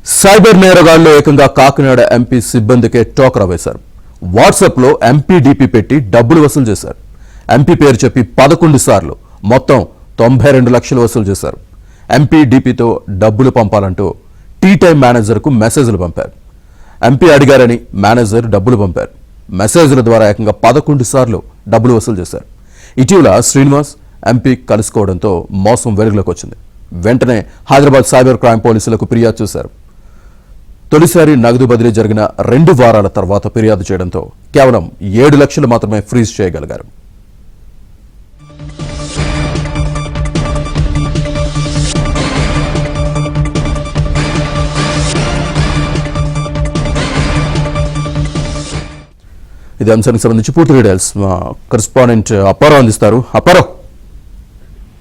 Cyber నేరగాళ్లు ఏకంగా Kakinada MP సిబ్బందికే టోకరా వేశారు. వాట్సాప్లో ఎంపీ డీపీ పెట్టి డబ్బులు వసూలు చేశారు. ఎంపీ పేరు చెప్పి 11 సార్లు మొత్తం 92 లక్షలు వసూలు చేశారు. ఎంపీ డీపీతో డబ్బులు పంపాలంటూ టీ టైం మేనేజర్కు మెసేజ్లు పంపారు. ఎంపీ అడిగారని మేనేజర్ డబ్బులు పంపారు. మెసేజ్ల ద్వారా ఏకంగా 11 సార్లు డబ్బులు వసూలు చేశారు. ఇటీవల శ్రీనివాస్ ఎంపీ కలుసుకోవడంతో మోసం వెలుగులోకి వచ్చింది. వెంటనే హైదరాబాద్ సైబర్ క్రైమ్ పోలీసులకు ఫిర్యాదు చేశారు. తొలిసారి నగదు బదిలీ జరిగిన 2 వారాల తర్వాత ఫిర్యాదు చేయడంతో కేవలం 7 లక్షలు మాత్రమే ఫ్రీజ్ చేయగలిగారు. ఇది అంశానికి సంబంధించి పూర్తి డీటెయిల్స్ మా కరెస్పాండెంట్ అప్పారావు అందిస్తారు. అప్పారావు.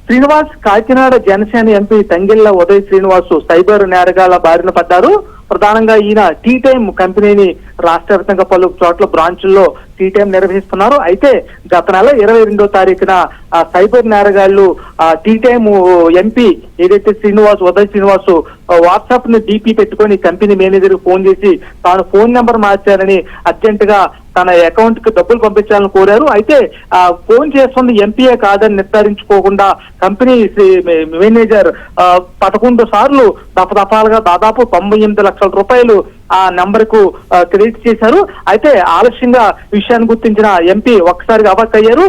శ్రీనివాస్ కాకినాడ జనసేన ఎంపీ తంగెళ్ల ఉదయ్ శ్రీనివాస్ సైబర్ నేరగాళ్ల బారిన పడ్డారు. ప్రధానంగా ఈయన టీ టైం కంపెనీని రాష్ట్ర వ్యాప్తంగా పలు చోట్ల బ్రాంచుల్లో టీ టైం నిర్వహిస్తున్నారు. అయితే గత నెల 22వ తారీఖున సైబర్ నేరగాళ్లు టీ టైం ఎంపీ ఏదైతే ఉదయ్ శ్రీనివాస్ వాట్సాప్ ని డీపీ పెట్టుకొని కంపెనీ మేనేజర్ ఫోన్ చేసి తాను ఫోన్ నెంబర్ మార్చారని అర్జెంట్ గా తన అకౌంట్ కి డబ్బులు పంపించాలని కోరారు. అయితే ఫోన్ చేస్తుంది ఎంపీఏ కాదని నిర్ధారించుకోకుండా కంపెనీ మేనేజర్ 11 సార్లు దఫాలుగా దాదాపు 98 లక్షల రూపాయలు ఆ నెంబర్ కు క్రెడిట్ చేశారు. అయితే ఆలస్యంగా విషయాన్ని గుర్తించిన ఎంపీ ఒక్కసారిగా అవాక్ అయ్యారు.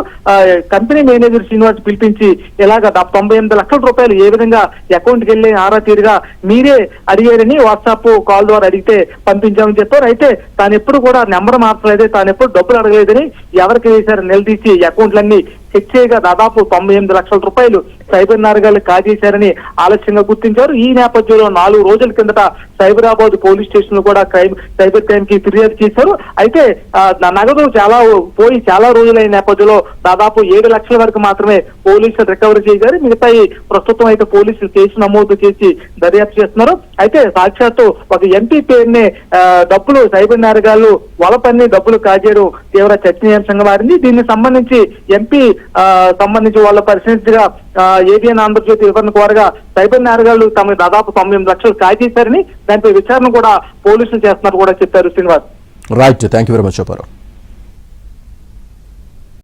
కంపెనీ మేనేజర్ శ్రీనివాస్ పిలిపించి ఇలాగా 98 లక్షల రూపాయలు ఏ విధంగా అకౌంట్ కి వెళ్ళి ఆరా తీరుగా మీరే అడిగారని వాట్సాప్ కాల్ ద్వారా అడిగితే పంపించామని చెప్పారు. అయితే తాను ఎప్పుడు కూడా నెంబర్ మార్చలేదు, తాను ఎప్పుడు డబ్బులు అడగలేదని ఎవరికి వేశారు నిలదీసి అకౌంట్లన్నీ చెక్ చేయగా దాదాపు 98 లక్షల రూపాయలు సైబర్ నేరగాళ్లు కాజేశారని ఆలస్యంగా గుర్తించారు. ఈ నేపథ్యంలో 4 రోజుల కిందట సైబరాబాద్ పోలీస్ స్టేషన్ లో కూడా సైబర్ క్రైమ్ కి ఫిర్యాదు చేశారు. అయితే నగదు చాలా రోజులైన నేపథ్యంలో దాదాపు 7 లక్షల వరకు మాత్రమే పోలీసులు రికవరీ చేయగారు. మిగతాయి ప్రస్తుతం అయితే పోలీసులు కేసు నమోదు చేసి దర్యాప్తు చేస్తున్నారు. అయితే సాక్షాత్తు ఒక ఎంపీ పేరునే డబ్బులు సైబర్ నేరగాళ్లు వలపన్ని డబ్బులు కాజేయడం తీవ్ర చర్చనీయాంశంగా మారింది. దీనికి సంబంధించి ఎంపీ సంబంధించి వాళ్ళ పరిశీలించగా ఏబిఎన్ ఆంధ్రజ్యోతి వివరణ కోరగా సైబర్ నేరగాళ్లు తమకు దాదాపు 98 లక్షలు కాజేశారని దానిపై విచారణ కూడా పోలీసులు చేస్తున్నారు కూడా చెప్పారు. Srinivas. Right, thank you very much.